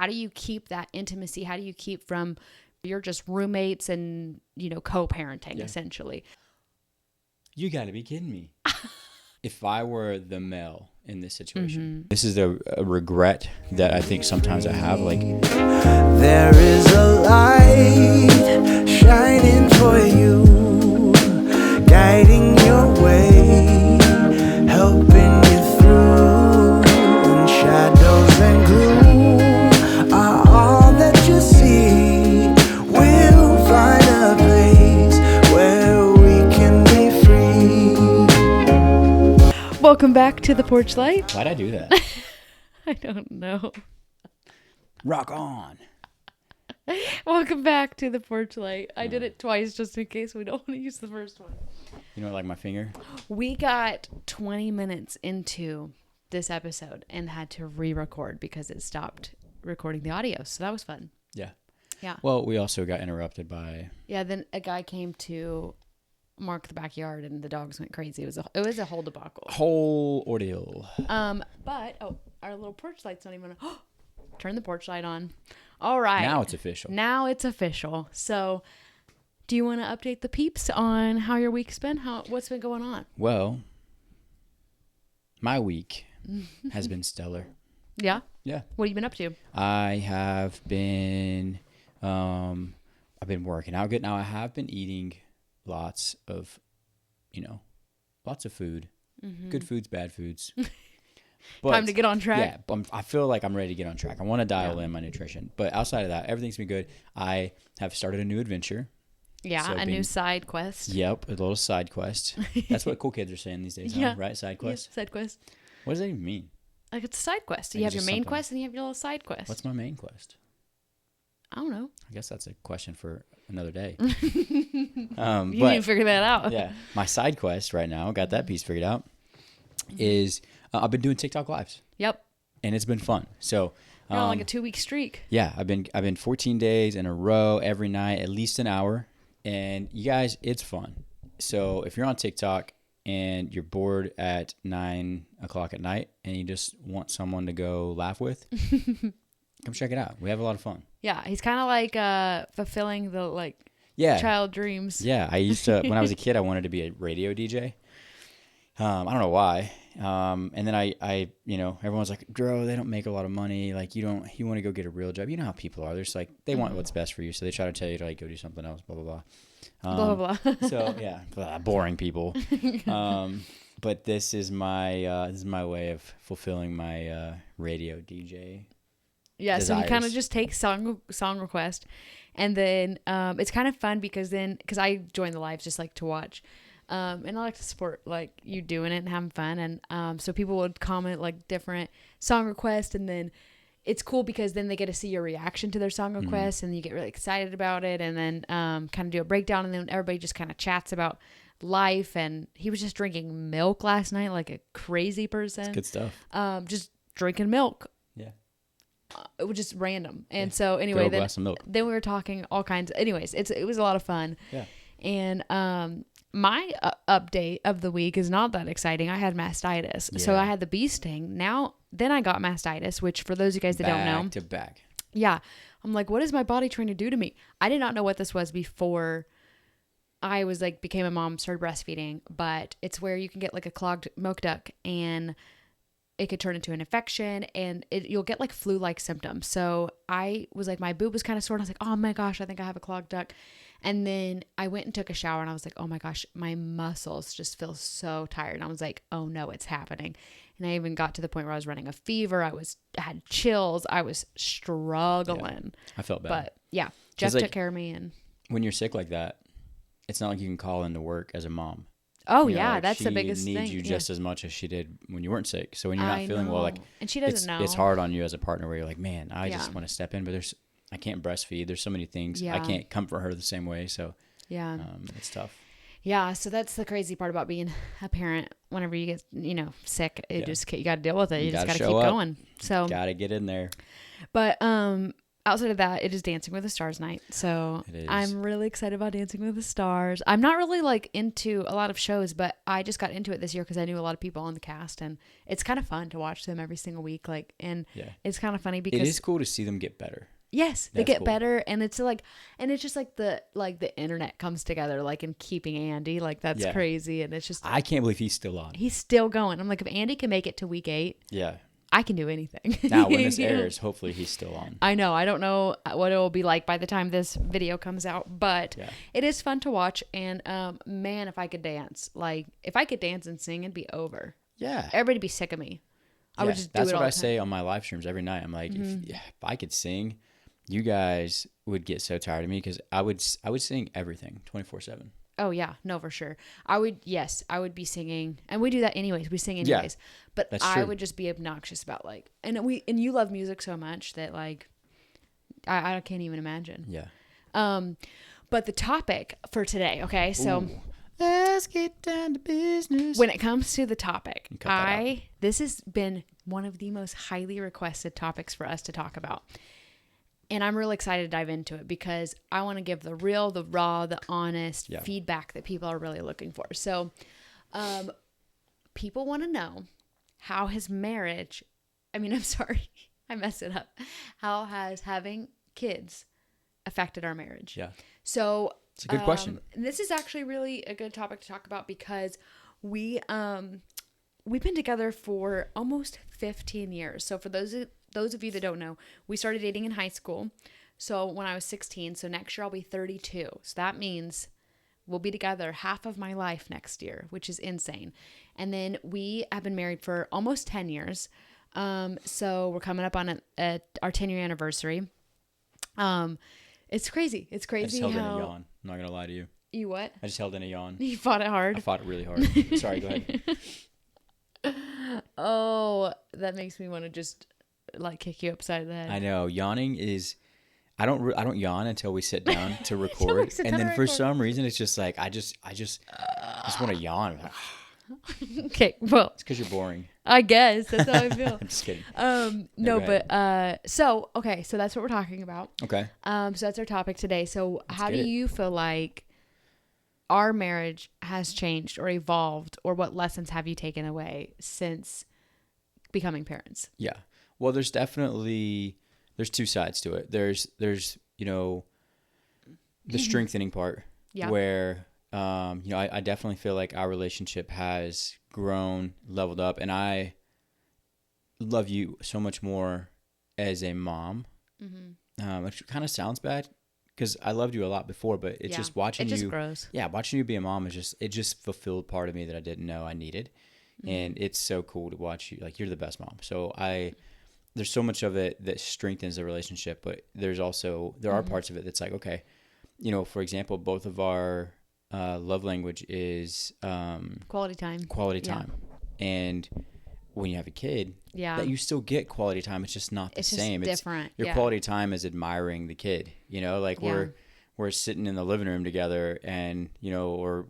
how do you keep that intimacy? How do you keep from, you're just roommates and, co-parenting essentially. You got to be kidding me. If I were the male in this situation, this is a regret that I think sometimes I have. Like, there is a light shining for you, guiding your way, helping you through. When shadows and gloom are all that you see, we'll find a place where we can be free. Welcome back to the Porch Light. why'd I do that? I don't know. Rock on. Welcome back to the Porch Light. I did it twice just in case we don't want to use the first one. You know, like my finger? We got 20 minutes into this episode and had to re-record because it stopped recording the audio. So that was fun. Yeah. Yeah. Well, we also got interrupted by... Yeah, then a guy came to mark the backyard and the dogs went crazy. It was a whole debacle. Whole ordeal. But our little porch light's not even turn the porch light on. All right. Now it's official. Now it's official. So, do you want to update the peeps on how your week's been? What's been going on? Well, my week has been stellar. Yeah? Yeah. What have you been up to? I have been I've been working out good. Now I have been eating lots of food. Mm-hmm. Good foods, bad foods. But, Time to get on track. Yeah, but I feel like I'm ready to get on track. I want to dial in my nutrition. But outside of that, everything's been good. I have started a new adventure. Yeah, So new side quest. Yep, a little side quest. That's what cool kids are saying these days, Yeah. right? Side quest? Yeah, side quest. What does that even mean? Like it's a side quest. Like You have it's your just main something. quest and you have your little side quest. What's my main quest? I don't know. I guess that's a question for another day. You But need to figure that out. yeah, my side quest right now, got that piece figured out, is I've been doing TikTok lives. Yep. And it's been fun. So You're on like a 2-week streak. yeah, I've been 14 days in a row every night, at least an hour. And you guys, it's fun. So if you're on TikTok and you're bored at 9 o'clock at night and you just want someone to go laugh with, come check it out. We have a lot of fun. Yeah, he's kind of like fulfilling the Yeah. child dreams. Yeah, I used to, when I was a kid, I wanted to be a radio DJ. I don't know why. And then I everyone's like, Dro, they don't make a lot of money. Like you want to go get a real job. You know how people are. They're just like, they want what's best for you. So they try to tell you to like go do something else, blah, blah, blah. Blah, blah, blah. So yeah, boring people. But this is my way of fulfilling my radio DJ. Yeah, desires. so he kind of just takes song request, and then it's kind of fun because I join the lives just like to watch, and I like to support like you doing it and having fun, and so people would comment like different song requests, and then it's cool because then they get to see your reaction to their song requests, and you get really excited about it, and then kind of do a breakdown, and then everybody just kind of chats about life. And he was just drinking milk last night like a crazy person. It's good stuff. Just drinking milk. Yeah. It was just random. And so anyway, glass of milk. then we were talking all kinds. Anyways, it was a lot of fun. Yeah. And my update of the week is not that exciting. I had mastitis. Yeah. So I had the bee sting. Then I got mastitis, which for those of you guys that don't know. Back to back. Yeah. I'm like, what is my body trying to do to me? I did not know what this was before I was like, became a mom, started breastfeeding, but it's where you can get like a clogged milk duct and it could turn into an infection and you'll get like flu-like symptoms. So I was like, my boob was kind of sore. I was like, oh my gosh, I think I have a clogged duct. And then I went and took a shower and I was like, oh my gosh, my muscles just feel so tired. And I was like, oh no, it's happening. And I even got to the point where I was running a fever. I had chills. I was struggling. Yeah, I felt bad. But yeah, Jeff took care of me. And when you're sick like that, it's not like you can call into work as a mom. Oh, You know, yeah, like that's the biggest she thing. needs you Yeah. just as much as she did when you weren't sick. So when you're not feeling well, like, and she doesn't know. It's hard on you as a partner where you're like, man, I just want to step in, but I can't breastfeed. There's so many things. Yeah. I can't comfort her the same way. So Yeah. It's tough. Yeah, so that's the crazy part about being a parent. Whenever you get, sick, you got to deal with it. You just got to keep going. So Got to get in there. But outside of that, it is Dancing with the Stars night. So It is. I'm really excited about Dancing with the Stars. I'm not really like into a lot of shows, but I just got into it this year because I knew a lot of people on the cast, and it's kind of fun to watch them every single week. Like, and it's kind of funny because it is cool to see them get better. Yes, they That's get cool. better, and it's like, and it's just like the internet comes together, like in keeping Andy, like that's crazy, and it's just I can't believe he's still on. he's still going. I'm like, if Andy can make it to week 8, Yeah. I can do anything. Now, when this airs, hopefully he's still on. I know. I don't know what it will be like by the time this video comes out, but it is fun to watch. And man, if I could dance, like if I could dance and sing, it'd be over. Yeah. Everybody'd be sick of me. I would just do that's it all what I the time. say on my live streams every night. I'm like, if I could sing, you guys would get so tired of me because I would sing everything 24/7. Oh yeah, no, for sure. I would be singing, and we do that anyways. We sing anyways, but I would just be obnoxious about like, and you love music so much that like, I can't even imagine. Yeah. But the topic for today, okay, so let's get down to business. when it comes to the topic, cut that out. This has been one of the most highly requested topics for us to talk about. And I'm really excited to dive into it because I want to give the real, the raw, the honest feedback that people are really looking for. So, people want to know, how has marriage, I'm sorry, I messed it up. How has having kids affected our marriage? Yeah. So, it's a good question. This is actually really a good topic to talk about because we've been together for almost 15 years. So for those of you that don't know, we started dating in high school. So when I was 16, so next year I'll be 32. So that means we'll be together half of my life next year, which is insane. And then we have been married for almost 10 years. So we're coming up on our 10-year anniversary. It's crazy. It's crazy. I just held in a yawn. I'm not going to lie to you. You what? I just held in a yawn. You fought it hard? I fought it really hard. Sorry, go ahead. Oh, that makes me want to just like kick you upside the head. I know. Yawning is... I don't yawn until we sit down to record. And then for some reason, it's just like, I just want to yawn. Okay, well. It's because you're boring. I guess. That's how I feel. I'm just kidding. No, but, so that's what we're talking about. Okay. So that's our topic today. So how do you feel like our marriage has changed or evolved, or what lessons have you taken away since becoming parents? Yeah. Well, there's two sides to it. There's the strengthening part where, I definitely feel like our relationship has grown, leveled up, and I love you so much more as a mom. Mm-hmm. Which kind of sounds bad because I loved you a lot before, but it's just watching you. It just grows. Yeah, watching you be a mom it just fulfilled part of me that I didn't know I needed, and it's so cool to watch you. Like, you're the best mom. So there's so much of it that strengthens the relationship, but there are parts of it that's like, okay, for example, both of our love language is quality time. And when you have a kid, that you still get quality time. It's just not the same. It's different. Your quality time is admiring the kid. We're sitting in the living room together, and or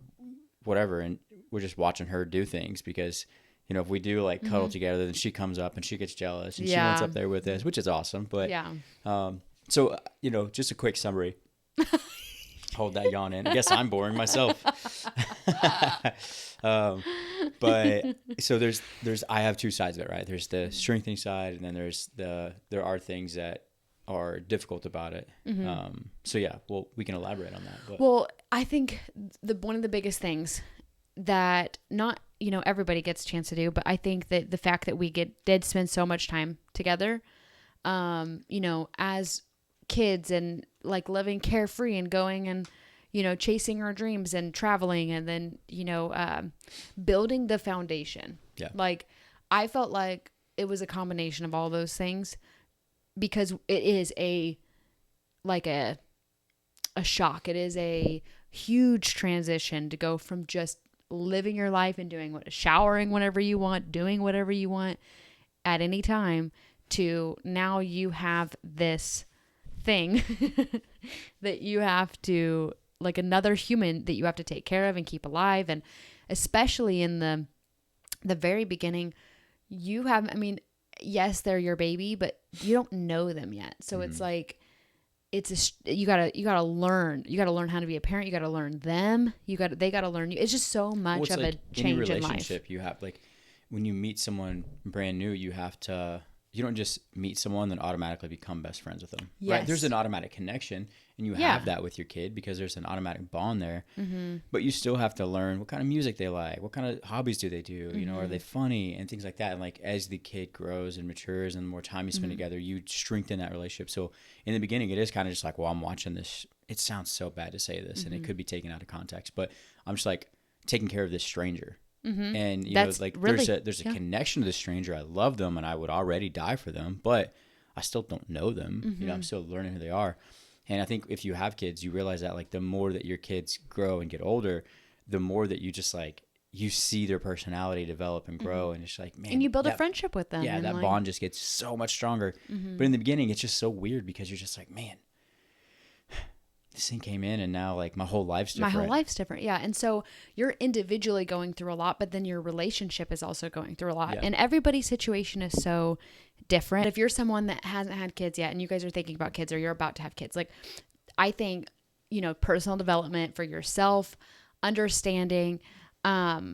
whatever, and we're just watching her do things because. If we do like cuddle together, then she comes up and she gets jealous and she wants up there with us, which is awesome. But so just a quick summary. Hold that yawn in. I guess I'm boring myself. But so I have two sides of it, right? There's the strengthening side, and then there are things that are difficult about it. Well, we can elaborate on that. But. Well, I think one of the biggest things that not everybody gets a chance to do, but I think that the fact that we did spend so much time together, as kids, and like living carefree and going and chasing our dreams and traveling, and then building the foundation. Like, I felt like it was a combination of all those things, because it is a shock. It is a huge transition to go from just living your life and showering whenever you want, doing whatever you want at any time, to now you have this thing that you have to, like, another human that you have to take care of and keep alive. And especially in the very beginning, yes, they're your baby, but you don't know them yet. So it's like, you gotta learn how to be a parent. You gotta learn them. They gotta learn you. It's just so much of like a change any in life. relationship you have, like when you meet someone brand new, you don't just meet someone then automatically become best friends with them. Yes. Right? There's an automatic connection, and you have that with your kid because there's an automatic bond there. But you still have to learn what kind of music they like, what kind of hobbies do they do, you know, are they funny and things like that. And like as the kid grows and matures and the more time you spend together, you strengthen that relationship. So in the beginning, it is kind of just like, well, I'm watching this. It sounds so bad to say this, and it could be taken out of context, but I'm just like taking care of this stranger. And you That's know, like really, there's a connection to the stranger. I love them and I would already die for them, but I still don't know them. You know, I'm still learning who they are. And I think if you have kids, you realize that like the more that your kids grow and get older, the more that you just like you see their personality develop and grow, and it's like, man, and you build a friendship with them. Yeah, and that like, bond just gets so much stronger. But in the beginning, it's just so weird because you're just like, man, this thing came in and now like my whole life's different. Yeah. And so you're individually going through a lot, but then your relationship is also going through a lot. Yeah. And everybody's situation is so different. If you're someone that hasn't had kids yet and you guys are thinking about kids or you're about to have kids, like I think, you know, personal development for yourself, understanding what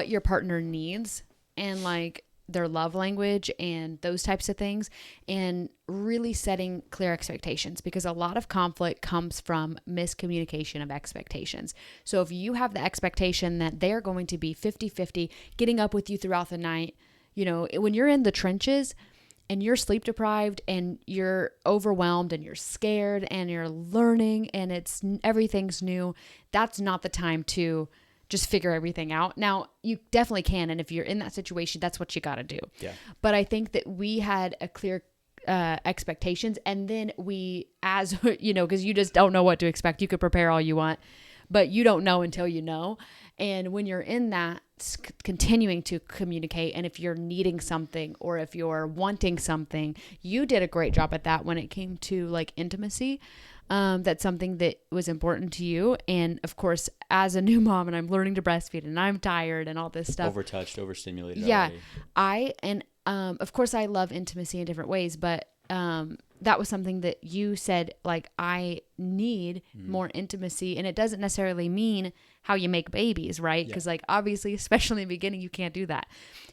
your partner needs and like their love language and those types of things, and really setting clear expectations, because a lot of conflict comes from miscommunication of expectations. So if you have the expectation that they're going to be 50-50 getting up with you throughout the night, you know, when you're in the trenches and you're sleep deprived and you're overwhelmed and you're scared and you're learning and everything's new, that's not the time to just figure everything out. Now, you definitely can. And if you're in that situation, that's what you got to do. Yeah. But I think that we had a clear expectations. And then we, as you know, because you just don't know what to expect. You could prepare all you want, but you don't know until you know. And when you're in that, continuing to communicate, and if you're needing something or if you're wanting something, you did a great job at that when it came to like intimacy. That's something that was important to you. And of course, as a new mom, and I'm learning to breastfeed and I'm tired and all this stuff. Overtouched, overstimulated. Yeah. Already. Of course I love intimacy in different ways, but, that was something that you said, like, I need more intimacy, and it doesn't necessarily mean how you make babies, right? Because like, obviously, especially in the beginning, you can't do that.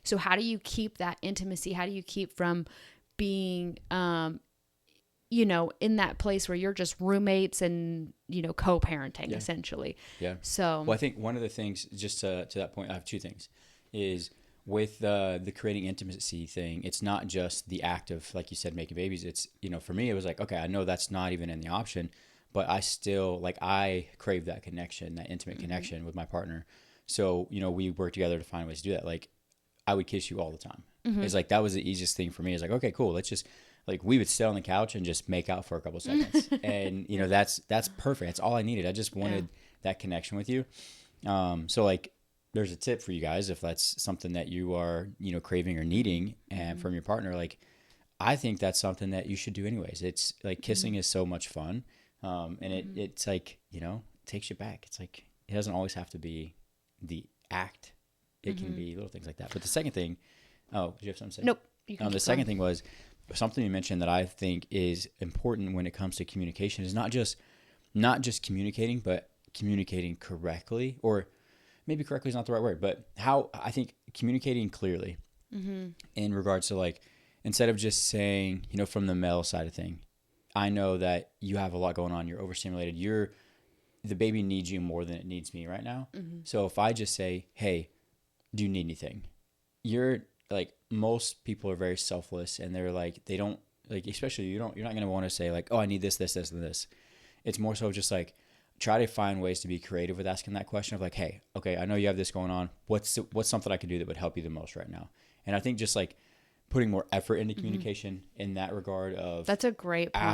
So how do you keep that intimacy? How do you keep from being, you know, in that place where you're just roommates and, you know, co-parenting essentially. Yeah. So, well, I think one of the things, just to that point, I have two things, is with the creating intimacy thing, it's not just the act of, like you said, making babies. It's, you know, for me, it was like, okay, I know that's not even in the option, but I still, like, I crave that connection, that intimate connection with my partner. So, you know, we work together to find ways to do that. Like, I would kiss you all the time. It's like, that was the easiest thing for me. It's like, okay, cool. Let's just, like, we would sit on the couch and just make out for a couple seconds. And, you know, that's perfect. That's all I needed. I just wanted that connection with you. So, like, there's a tip for you guys if that's something that you are, you know, craving or needing and from your partner. Like, I think that's something that you should do anyways. It's like, kissing is so much fun. And it's like, you know, it takes you back. It's like, it doesn't always have to be the act. It can be little things like that. But the second thing, did you have something to say? nope. You can The second thing was something you mentioned that I think is important when it comes to communication is not just communicating, but communicating correctly, or maybe correctly is not the right word, but how I think communicating clearly in regards to, like, instead of just saying, you know, from the male side of thing, I know that you have a lot going on. You're overstimulated. The baby needs you more than it needs me right now. So if I just say, hey, do you need anything? You're like, most people are very selfless, and they're like, they don't, like, especially you're not going to want to say like, oh, I need this, this, this, and this. It's more so just like, try to find ways to be creative with asking that question of like, hey, okay, I know you have this going on. What's something I could do that would help you the most right now? And I think just like putting more effort into communication in that regard of, that's a great point.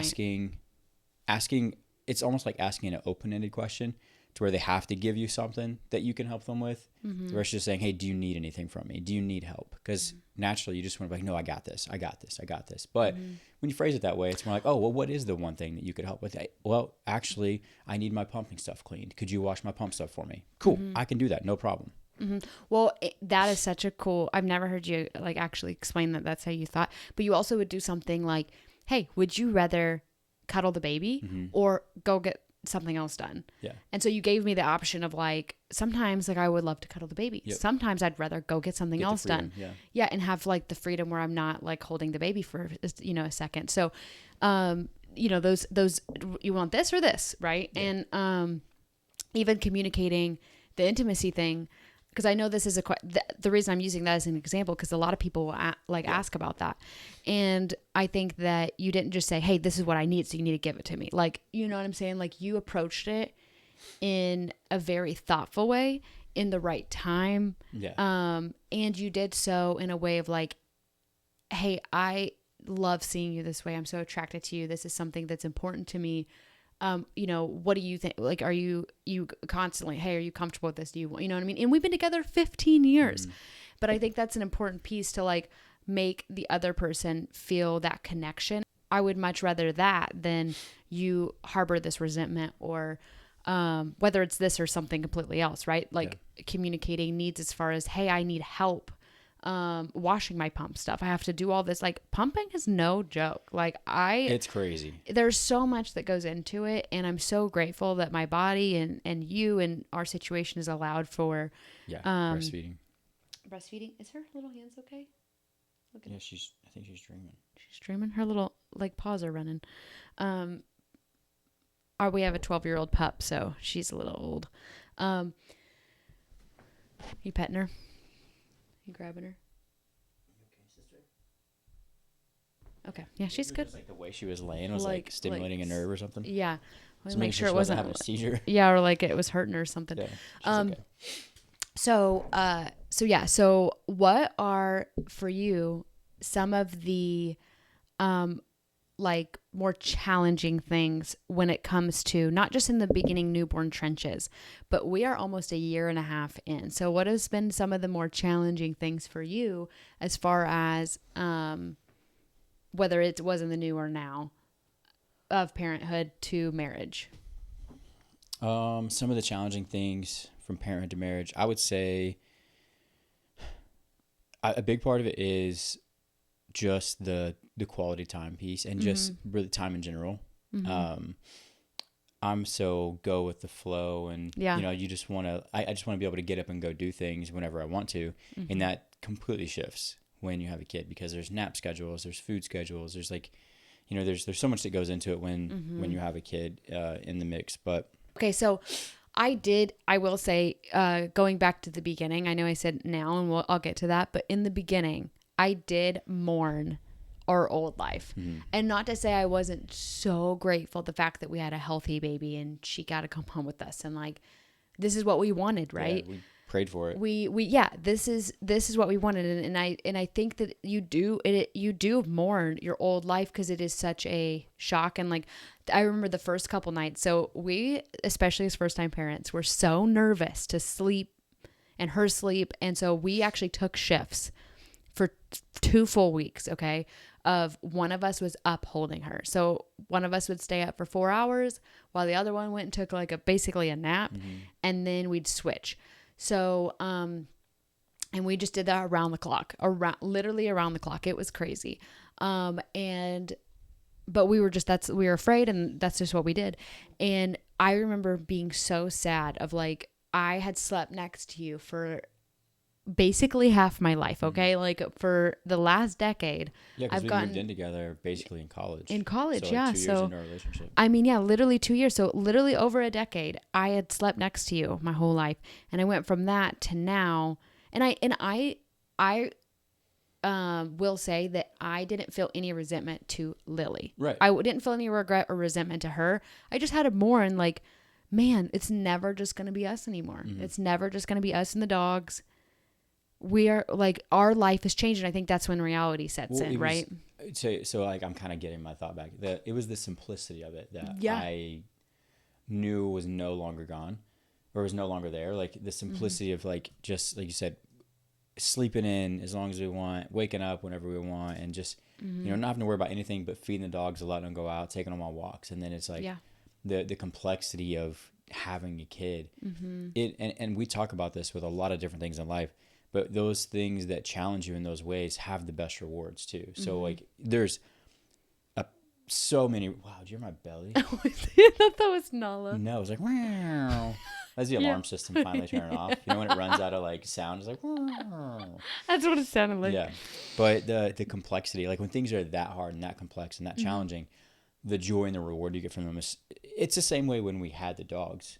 Asking, it's almost like asking an open-ended question to where they have to give you something that you can help them with. Where it's just saying, hey, do you need anything from me? Do you need help? Because naturally you just want to be like, no, I got this. But when you phrase it that way, it's more like, oh, well, what is the one thing that you could help with? Well, actually, I need my pumping stuff cleaned. Could you wash my pump stuff for me? Cool. I can do that. No problem. Well, that is such a cool, I've never heard you like actually explain that that's how you thought, but you also would do something like, hey, would you rather cuddle the baby or go get something else done? Yeah. And so you gave me the option of like, sometimes like I would love to cuddle the baby. Yep. Sometimes I'd rather go get something else done. Yeah. Yeah. And have like the freedom where I'm not like holding the baby for, a second. So, those, you want this or this, right? Yeah. And, even communicating the intimacy thing, because I know this is the reason I'm using that as an example, because a lot of people will ask about that. And I think that you didn't just say, hey, this is what I need, so you need to give it to me. Like, you know what I'm saying? Like, you approached it in a very thoughtful way, in the right time. Yeah. And you did so in a way of like, hey, I love seeing you this way. I'm so attracted to you. This is something that's important to me. What do you think? Like, are you constantly, hey, are you comfortable with this? Do you know what I mean? And we've been together 15 years, but I think that's an important piece to like make the other person feel that connection. I would much rather that than you harbor this resentment or, whether it's this or something completely else, right? Like communicating needs as far as, hey, I need help. Washing my pump stuff. I have to do all this. Like, pumping is no joke. Like, it's crazy. There's so much that goes into it. And I'm so grateful that my body and you and our situation is allowed for, breastfeeding. Breastfeeding. Is her little hands okay? I think she's dreaming. She's dreaming. Her little like paws are running. We have a 12-year-old pup, so she's a little old. You petting her? You grabbing her? Okay, sister. Okay. Yeah, she's good. Just like the way she was laying was like stimulating a nerve or something. Yeah. So Make sure it wasn't having a seizure. Yeah, or like it was hurting her or something. Yeah, okay. So what are for you some of the like more challenging things when it comes to not just in the beginning newborn trenches, but we are almost a year and a half in. So what has been some of the more challenging things for you as far as whether it was in the new or now of parenthood to marriage? Some of the challenging things from parenthood to marriage, I would say a big part of it is just the quality time piece and just really time in general. I'm so go with the flow and, you just want to, I just want to be able to get up and go do things whenever I want to. And that completely shifts when you have a kid because there's nap schedules, there's food schedules, there's like, there's so much that goes into it when you have a kid in the mix. But okay, so I will say, going back to the beginning, I know I said now and I'll get to that, but in the beginning, I did mourn our old life. And not to say I wasn't so grateful the fact that we had a healthy baby and she got to come home with us and like, this is what we wanted, right? Yeah, we prayed for it. This is what we wanted. And I think that you do mourn your old life because it is such a shock. And like, I remember the first couple nights. So we, especially as first time parents, were so nervous to sleep and her sleep. And so we actually took shifts for 2 full weeks, okay, of one of us was up holding her. So one of us would stay up for 4 hours while the other one went and took like basically a nap, and then we'd switch. So, and we just did that around the clock, literally around the clock. It was crazy. But we were afraid, and that's just what we did. And I remember being so sad of like, I had slept next to you for basically half my life, okay? Like for the last decade. Yeah, because we moved in together basically in college. In college, so, yeah. 2 years into our relationship. I mean, yeah, literally 2 years. So literally over a decade, I had slept next to you my whole life. And I went from that to now. And I will say that I didn't feel any resentment to Lily. Right. I didn't feel any regret or resentment to her. I just had a more and like, man, it's never just going to be us anymore. It's never just going to be us and the dogs. We are like, our life has changed. And I think that's when reality sets in, right? So like, I'm kind of getting my thought back. It was the simplicity of it that I knew was no longer gone or was no longer there. Like the simplicity of like, just like you said, sleeping in as long as we want, waking up whenever we want, and just, not having to worry about anything but feeding the dogs, letting them go out, taking them on walks. And then it's like the complexity of having a kid. And we talk about this with a lot of different things in life, but those things that challenge you in those ways have the best rewards too. So like there's so many. Wow, did you hear my belly? I thought that was Nala. No, it was like wow. That's the alarm system finally turning off. You know when it runs out of like sound, it's like wow. That's what it sounded like. Yeah, but the complexity, like when things are that hard and that complex and that challenging, the joy and the reward you get from them it's the same way when we had the dogs.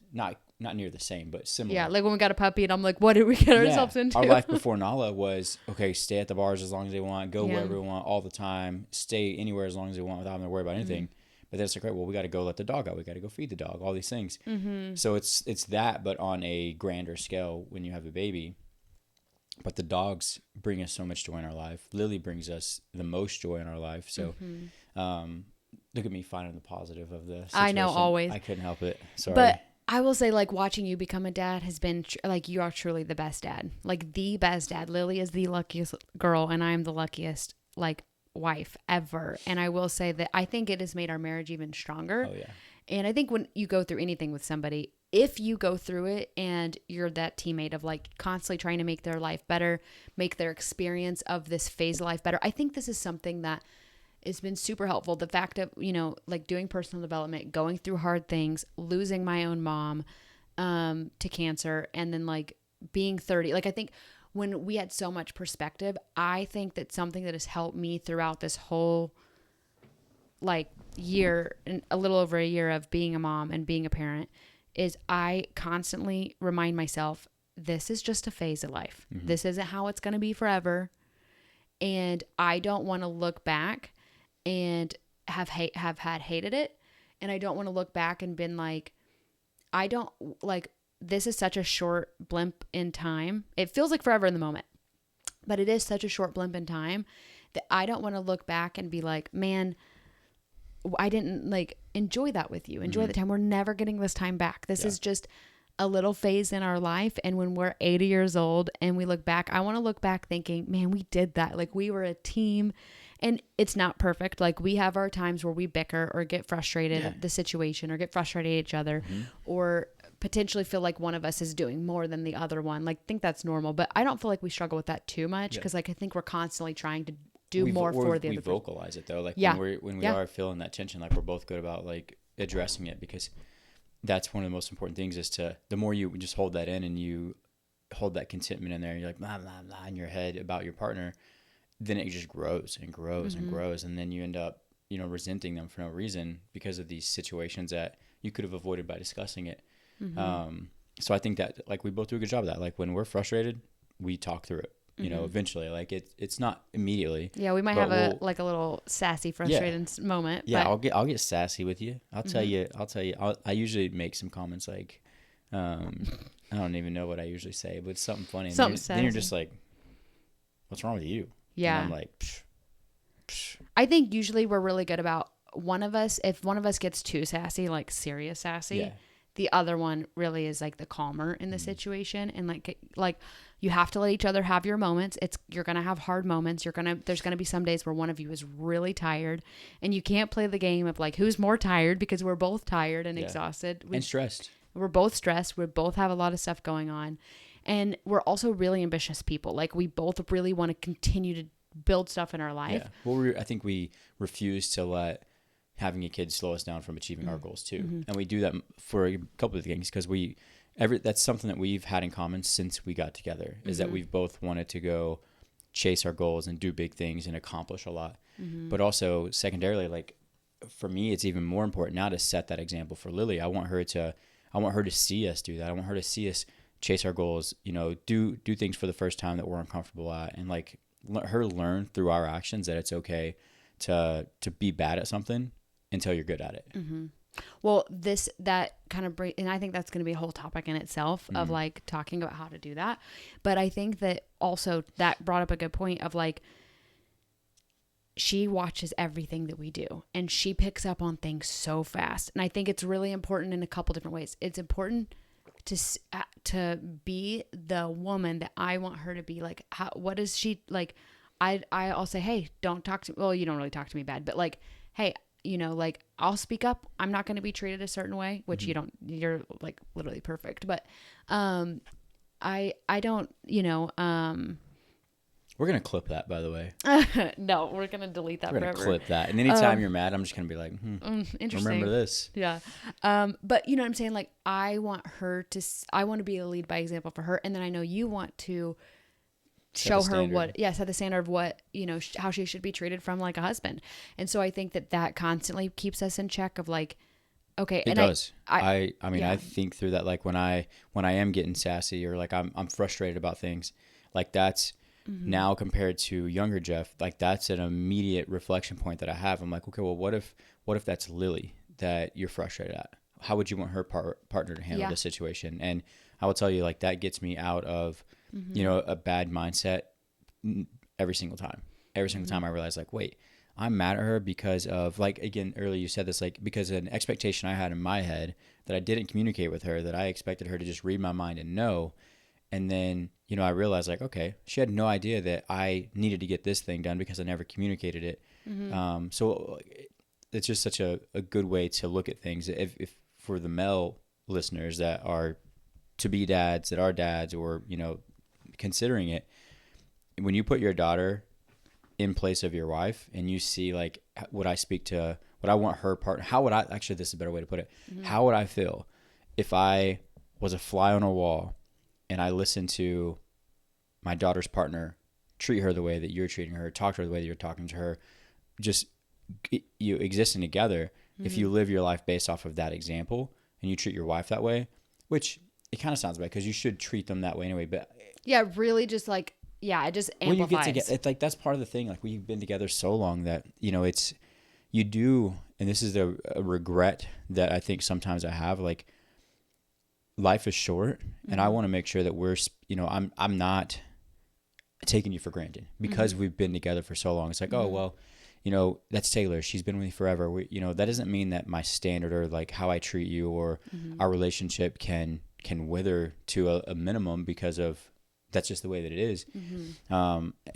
Not near the same, but similar. Yeah, like when we got a puppy and I'm like, what did we get ourselves into? Our life before Nala was, okay, stay at the bars as long as they want, go wherever they want all the time, stay anywhere as long as they want without having to worry about anything. But then it's like, right, well, we got to go let the dog out. We got to go feed the dog, all these things. So it's that, but on a grander scale when you have a baby. But the dogs bring us so much joy in our life. Lily brings us the most joy in our life. So look at me finding the positive of the situation. I know, always. I couldn't help it. Sorry. But I will say, like, watching you become a dad has been, like, you are truly the best dad. Like, the best dad. Lily is the luckiest girl, and I am the luckiest, like, wife ever. And I will say that I think it has made our marriage even stronger. Oh, yeah. And I think when you go through anything with somebody, if you go through it and you're that teammate of, like, constantly trying to make their life better, make their experience of this phase of life better, I think this is something that it's been super helpful. The fact of, you know, like doing personal development, going through hard things, losing my own mom to cancer, and then like being 30. Like I think when we had so much perspective, I think that something that has helped me throughout this whole like year and a little over a year of being a mom and being a parent is I constantly remind myself, this is just a phase of life. This isn't how it's going to be forever. And I don't want to look back and have hated it. And I don't want to look back and been like, I don't like, this is such a short blimp in time. It feels like forever in the moment, but it is such a short blimp in time that I don't want to look back and be like, man, I didn't like enjoy that with you. Enjoy the time. We're never getting this time back. This is just a little phase in our life. And when we're 80 years old and we look back, I want to look back thinking, man, we did that. Like we were a team. And it's not perfect. Like we have our times where we bicker or get frustrated at the situation or get frustrated at each other or potentially feel like one of us is doing more than the other one. Like I think that's normal, but I don't feel like we struggle with that too much because like I think we're constantly trying to do more for the other person. We vocalize it though. Like when we are feeling that tension, like we're both good about like addressing it because that's one of the most important things is to, the more you just hold that in and you hold that contentment in there and you're like, blah, blah, blah in your head about your partner, then it just grows and grows and grows. And then you end up, you know, resenting them for no reason because of these situations that you could have avoided by discussing it. So I think that like we both do a good job of that. Like when we're frustrated, we talk through it, you know, eventually, like it's not immediately. Yeah. We might have a little sassy, frustrated moment. Yeah. But I'll get sassy with you. I'll tell you, I usually make some comments like, I don't even know what I usually say, but it's something funny. And then you're just like, what's wrong with you? Yeah. And I'm like, psh. I think usually we're really good about one of us. If one of us gets too sassy, like serious sassy, the other one really is like the calmer in the situation. And like you have to let each other have your moments. You're going to have hard moments. There's going to be some days where one of you is really tired and you can't play the game of like, who's more tired because we're both tired and exhausted. And stressed. We're both stressed. We both have a lot of stuff going on. And we're also really ambitious people. Like we both really want to continue to build stuff in our life. Yeah. Well, I think we refuse to let having a kid slow us down from achieving our goals too. And we do that for a couple of things because that's something that we've had in common since we got together is that we've both wanted to go chase our goals and do big things and accomplish a lot. But also secondarily, like for me, it's even more important now to set that example for Lily. I want her to see us do that. I want her to see us chase our goals, you know, do things for the first time that we're uncomfortable at, and like let her learn through our actions that it's okay to be bad at something until you're good at it. Well, that kind of and I think that's going to be a whole topic in itself of like talking about how to do that. But I think that also that brought up a good point of like, she watches everything that we do and she picks up on things so fast. And I think it's really important in a couple different ways. It's important to be the woman that I want her to be. Like, what is she like? I'll say, hey, don't talk to me. Well, you don't really talk to me bad, but like, hey, like I'll speak up. I'm not going to be treated a certain way, which you're like literally perfect. But I don't, We're going to clip that, by the way. no, we're going to delete that We're going to forever. clip that. And anytime you're mad, I'm just going to be like, Interesting. remember this. Yeah. But you know what I'm saying? Like I want to be a lead by example for her. And then I know you want to show her set the standard of what, how she should be treated from like a husband. And so I think that constantly keeps us in check of like, okay. It does. I mean, I think through that, like when I am getting sassy or like I'm frustrated about things, like that's now compared to younger Jeff, like that's an immediate reflection point that I have. I'm like, okay, well, what if that's Lily that you're frustrated at? How would you want her partner to handle this situation? And I will tell you, like, that gets me out of, a bad mindset every single time. Every single time I realize, like, wait, I'm mad at her because of, like, again, earlier you said this, like, because of an expectation I had in my head that I didn't communicate with her, that I expected her to just read my mind and know. And then, I realized, like, okay, she had no idea that I needed to get this thing done because I never communicated it. So it's just such a good way to look at things. If for the male listeners that are to-be dads, that are dads, or, considering it, when you put your daughter in place of your wife and you see, like, what I want her partner, how would I, actually, this is a better way to put it. How would I feel if I was a fly on a wall and I listened to my daughter's partner treat her the way that you're treating her, talk to her the way that you're talking to her, just you existing together. If you live your life based off of that example and you treat your wife that way, which it kind of sounds bad because you should treat them that way anyway. But yeah, really just like, it just amplifies. When you get together, it's like, that's part of the thing. Like, we've been together so long that, you do, and this is a regret that I think sometimes I have, like, life is short, and I want to make sure that we're, I'm not taking you for granted because we've been together for so long. It's like, oh, well, that's Taylor. She's been with me forever. That doesn't mean that my standard or like how I treat you or our relationship can wither to a minimum because of that's just the way that it is.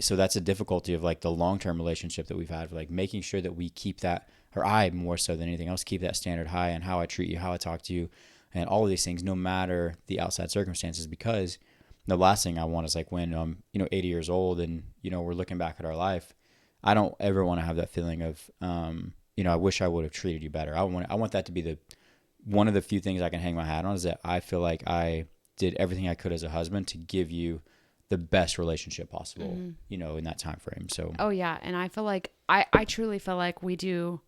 So that's a difficulty of like the long-term relationship that we've had, like making sure that we keep that, or I more so than anything else, keep that standard high and how I treat you, how I talk to you, and all of these things, no matter the outside circumstances, because the last thing I want is like when I'm, 80 years old and, we're looking back at our life, I don't ever want to have that feeling of, I wish I would have treated you better. I want that to be one of the few things I can hang my hat on, is that I feel like I did everything I could as a husband to give you the best relationship possible, in that time frame. So, oh yeah. And I feel like, I truly feel like we do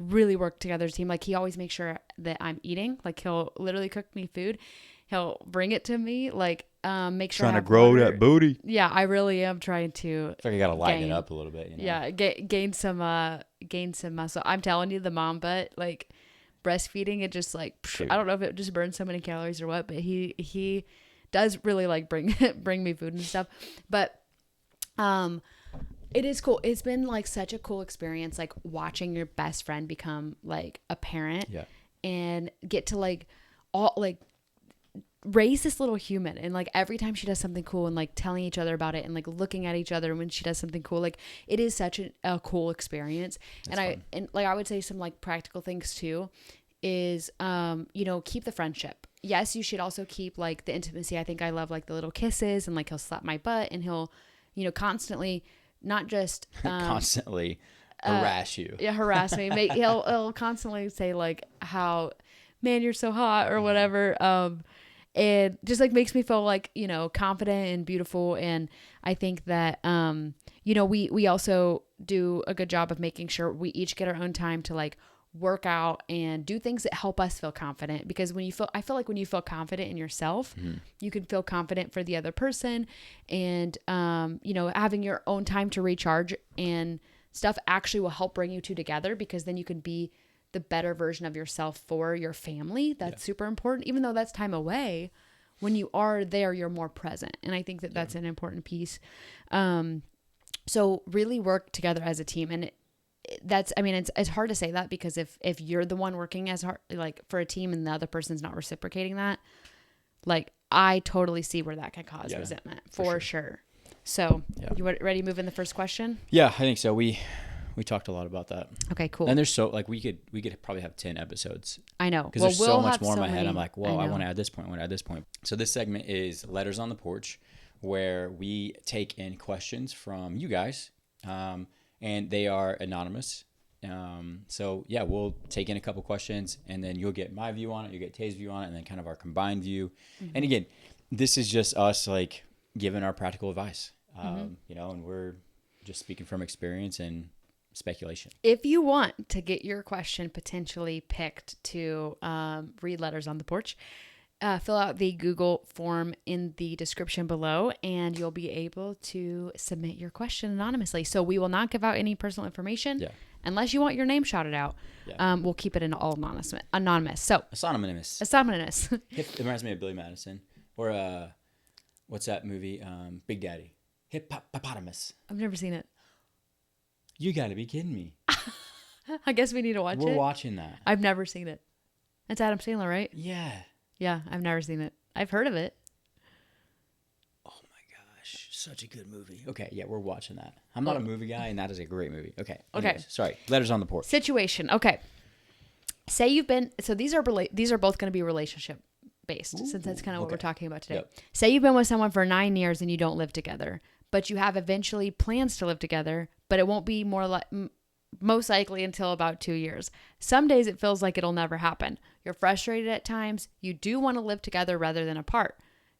really work together as a team. Like, he always makes sure that I'm eating. Like, he'll literally cook me food. He'll bring it to me. Like, make sure trying to grow water. That booty. Yeah, I really am trying to. I feel like I gotta lighten it up a little bit. Yeah, gain some muscle. I'm telling you, the mom butt, like breastfeeding, it just like I don't know if it just burns so many calories or what, but he does really like bring me food and stuff. But it is cool. It's been like such a cool experience, like watching your best friend become like a parent, and get to like raise this little human. And like every time she does something cool and like telling each other about it and like looking at each other when she does something cool, like it is such a cool experience. That's fun. And like I would say some like practical things too is, keep the friendship. Yes, you should also keep like the intimacy. I think I love like the little kisses and like he'll slap my butt and he'll, constantly not just constantly harass you. Yeah, harass me. He'll constantly say like how, man, you're so hot or whatever. And just like makes me feel like, confident and beautiful. And I think that, we also do a good job of making sure we each get our own time to like work out and do things that help us feel confident. Because I feel like when you feel confident in yourself, you can feel confident for the other person. And, having your own time to recharge and stuff actually will help bring you two together, because then you can be the better version of yourself for your family. That's super important. Even though that's time away, when you are there, you're more present. And I think that that's an important piece. So really work together as a team. And it's hard to say that, because if you're the one working as hard, like for a team, and the other person's not reciprocating that, like I totally see where that can cause resentment for sure. So you ready to move in the first question? Yeah, I think so. We we talked a lot about that. Okay, cool. And there's so like we could probably have 10 episodes. I know. Because there's so much more in my head. many. I'm like, well, I want to add this point. I want to add this point. So this segment is Letters on the Porch, where we take in questions from you guys, and they are anonymous. So yeah, we'll take in a couple questions, and then you'll get my view on it, you get Tay's view on it, and then kind of our combined view. And again, this is just us like giving our practical advice, you know, and we're just speaking from experience and speculation. If you want to get your question potentially picked to read Letters on the Porch, fill out the Google form in the description below, and you'll be able to submit your question anonymously. So we will not give out any personal information unless you want your name shouted out. We'll keep it in all anonymous. So Anonymous. It reminds me of Billy Madison, or what's that movie? Big Daddy. Hippopotamus. I've never seen it. You got to be kidding me. I guess we need to watch it. We're watching that. I've never seen it. That's Adam Sandler, right? Yeah. Yeah, I've never seen it. I've heard of it. Oh my gosh, such a good movie. Okay, yeah, we're watching that. I'm not a movie guy, and that is a great movie. Okay. Anyways, sorry. Letters on the Porch. Situation. Okay. Say you've been. So these are both going to be relationship based, since that's kind of what we're talking about today. Say you've been with someone for 9 years and you don't live together, but you have eventually plans to live together, but it won't be most likely until about 2 years. Some days it feels like it'll never happen. You're frustrated at times. You do want to live together rather than apart.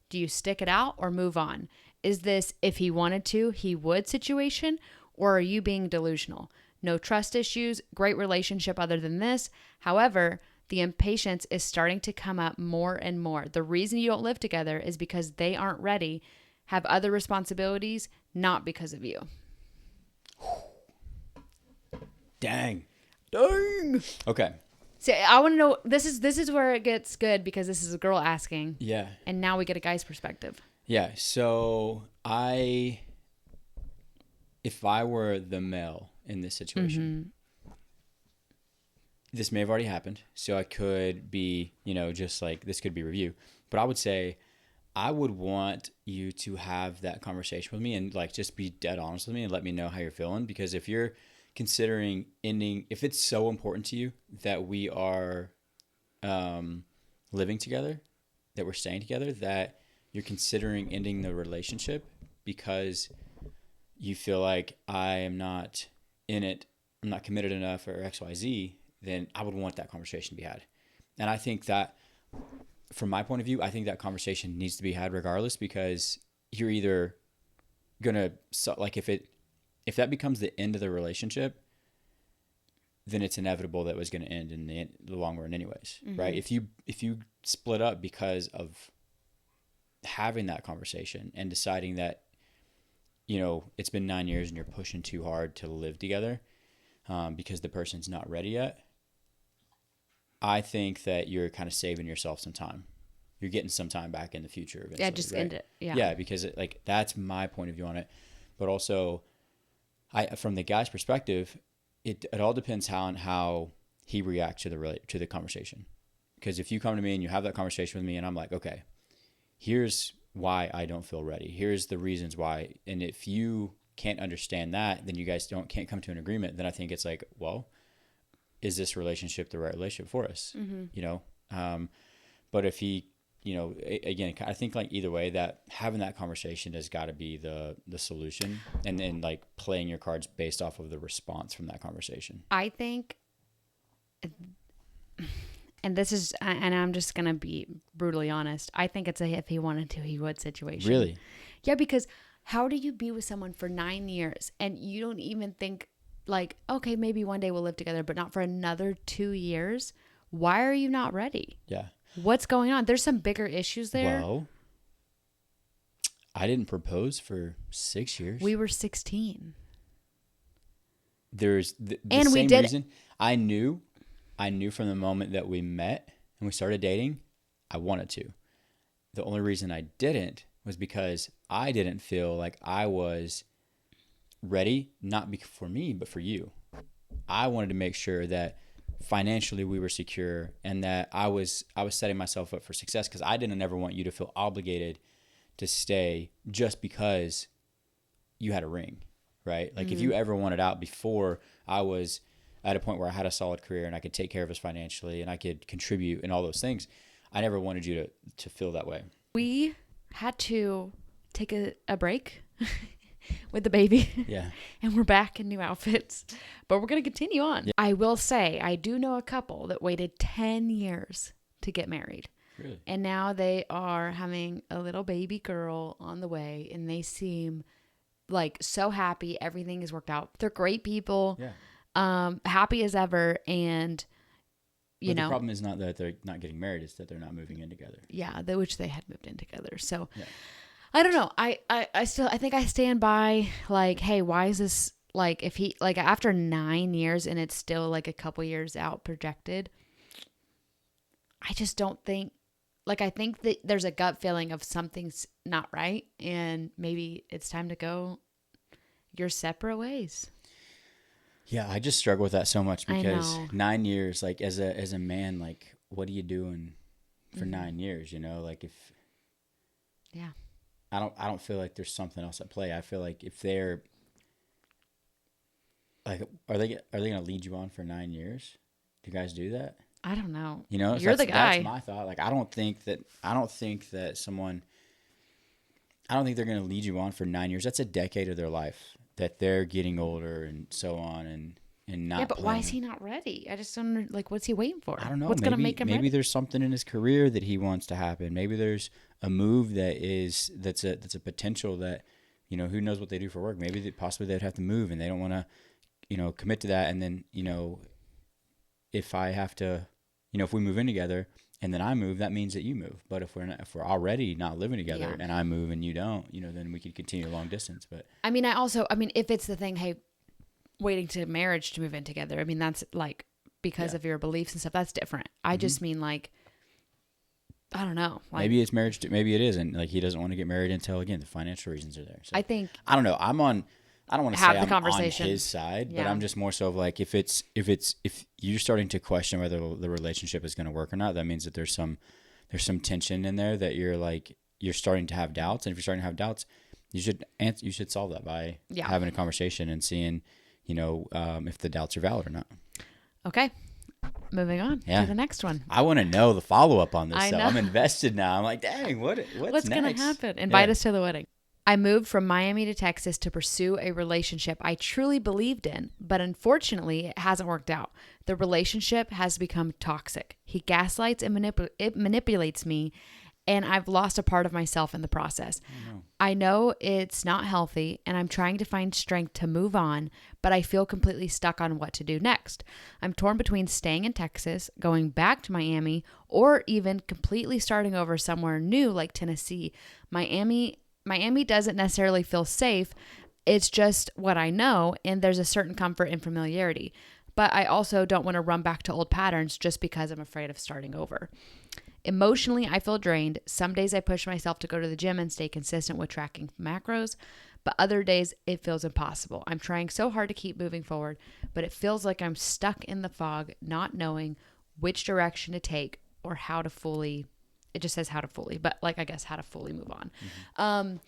Do you stick it out or move on? Is this if he wanted to, he would situation, or are you being delusional? No trust issues, great relationship other than this. However, the impatience is starting to come up more and more. The reason you don't live together is because they aren't ready, have other responsibilities, not because of you. Dang. Okay. So I want to know, this is where it gets good, because this is a girl asking. Yeah. And now we get a guy's perspective. Yeah. So if I were the male in this situation, this may have already happened. So I could be, just like this could be review, but I would say I would want you to have that conversation with me and like just be dead honest with me and let me know how you're feeling. Because if you're considering ending, if it's so important to you that we are living together, that we're staying together, that you're considering ending the relationship because you feel like I am not in it, I'm not committed enough, or XYZ, then I would want that conversation to be had. And I think that from my point of view, I think that conversation needs to be had regardless, because you're either gonna, like, if that becomes the end of the relationship, then it's inevitable that it was going to end in the long run anyways, right? If you split up because of having that conversation and deciding that, it's been 9 years and you're pushing too hard to live together because the person's not ready yet, I think that you're kind of saving yourself some time. You're getting some time back in the future eventually. Yeah, just end it. Yeah. Yeah, because that's my point of view on it. But also, from the guy's perspective, it all depends how he reacts to the conversation. Because if you come to me and you have that conversation with me and I'm like, okay, here's why I don't feel ready. Here's the reasons why. And if you can't understand that, then you guys can't come to an agreement. Then I think it's like, well, is this relationship the right relationship for us? But if he, again, I think like either way, that having that conversation has got to be the solution, and then like playing your cards based off of the response from that conversation. I think, and I'm just going to be brutally honest, I think it's a if he wanted to, he would situation. Really? Yeah, because how do you be with someone for 9 years and you don't even think like, okay, maybe one day we'll live together, but not for another 2 years? Why are you not ready? Yeah. What's going on? There's some bigger issues there. Well, I didn't propose for 6 years. We were 16. There's the and same we did reason. I knew from the moment that we met and we started dating, I wanted to. The only reason I didn't was because I didn't feel like I was ready, not for me, but for you. I wanted to make sure that financially we were secure and that I was setting myself up for success, because I didn't ever want you to feel obligated to stay just because you had a ring, right? Like if you ever wanted out before I was at a point where I had a solid career and I could take care of us financially and I could contribute and all those things, I never wanted you to feel that way. We had to take a break with the baby. Yeah. And we're back in new outfits. But we're going to continue on. Yeah. I will say, I do know a couple that waited 10 years to get married. Really? And now they are having a little baby girl on the way. And they seem like so happy. Everything has worked out. They're great people. Yeah. Happy as ever. And, you know. The problem is not that they're not getting married. It's that they're not moving in together. Yeah. Which they had moved in together. So. Yeah. I don't know. I think I stand by like, hey, why is this like if he like after 9 years and it's still like a couple years out projected? I just don't think like I think that there's a gut feeling of something's not right and maybe it's time to go your separate ways. Yeah, I just struggle with that so much because 9 years, like as a man, like what are you doing for 9 years? You know, like if yeah. I don't feel like there's something else at play. I feel like if they're like, are they going to lead you on for 9 years? Do you guys do that? I don't know. You know, you're the guy. That's my thought. Like, I don't think that someone, I don't think they're going to lead you on for 9 years. That's a decade of their life that they're getting older and so on and not. Yeah, but why is he not ready? I just don't like. What's he waiting for? I don't know. What's going to make him maybe ready? there's something in his career that he wants to happen. Maybe there's a move that's a potential that, you know, who knows what they do for work. Maybe possibly they'd have to move and they don't want to, you know, commit to that. And then, you know, if I have to, you know, if we move in together and then I move, that means that you move. But if we're already not living together and I move and you don't, you know, then we could continue long distance. But I mean, if it's the thing, hey, waiting to marriage to move in together. I mean, that's like because of your beliefs and stuff. That's different. I just mean like, I don't know. Like, maybe it's marriage. Maybe it isn't. Like he doesn't want to get married until again the financial reasons are there. So I think I don't know. I don't want to say I'm on his side, but Yeah. I'm just more so of like if you're starting to question whether the relationship is going to work or not, that means that there's some tension in there that you're starting to have doubts. And if you're starting to have doubts, you should solve that by having a conversation and seeing, you know, if the doubts are valid or not. Okay. Moving on to the next one. I want to know the follow-up on this. I know. I'm invested now. I'm like, dang, what's going to happen? Invite us to the wedding. I moved from Miami to Texas to pursue a relationship I truly believed in, but unfortunately, it hasn't worked out. The relationship has become toxic. He gaslights and manipulates me, and I've lost a part of myself in the process. I know it's not healthy, and I'm trying to find strength to move on, but I feel completely stuck on what to do next. I'm torn between staying in Texas, going back to Miami, or even completely starting over somewhere new like Tennessee. Miami doesn't necessarily feel safe. It's just what I know, and there's a certain comfort and familiarity. But I also don't want to run back to old patterns just because I'm afraid of starting over. Emotionally, I feel drained. Some days I push myself to go to the gym and stay consistent with tracking macros, but other days it feels impossible. I'm trying so hard to keep moving forward, but it feels like I'm stuck in the fog, not knowing which direction to take or how to fully, it just says how to fully, but like I guess how to fully move on.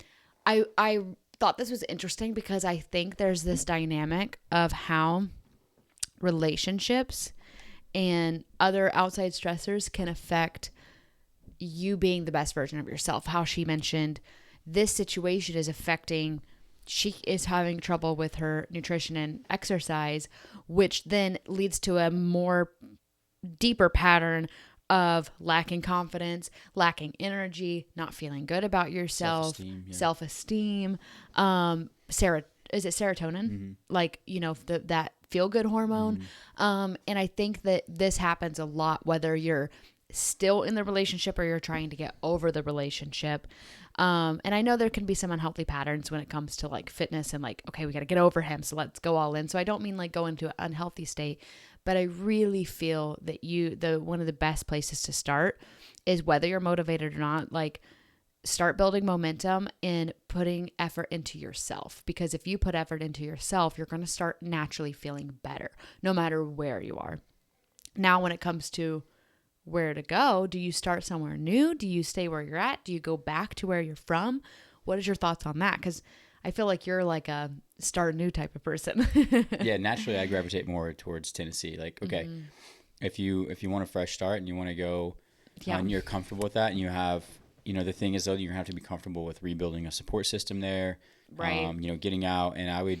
I thought this was interesting because I think there's this dynamic of how relationships and other outside stressors can affect you being the best version of yourself. How she mentioned this situation is affecting, she is having trouble with her nutrition and exercise, which then leads to a more deeper pattern of lacking confidence, lacking energy, not feeling good about yourself, self-esteem, is it serotonin? Mm-hmm. Like, you know, that feel-good hormone. Mm-hmm. And I think that this happens a lot, whether you're still in the relationship or you're trying to get over the relationship. And I know there can be some unhealthy patterns when it comes to like fitness and like, okay, we got to get over him, so let's go all in. So I don't mean like go into an unhealthy state, but I really feel that one of the best places to start is whether you're motivated or not, like start building momentum and putting effort into yourself. Because if you put effort into yourself, you're going to start naturally feeling better no matter where you are. Now, when it comes to where to go, do you start somewhere new? Do you stay where you're at? Do you go back to where you're from? What is your thoughts on that? Because I feel like you're like a start anew type of person. Yeah, naturally I gravitate more towards Tennessee. Like, okay, if you want a fresh start and you want to go and you're comfortable with that, and you have, the thing is though, you're gonna have to be comfortable with rebuilding a support system there. Right. Getting out, and I would,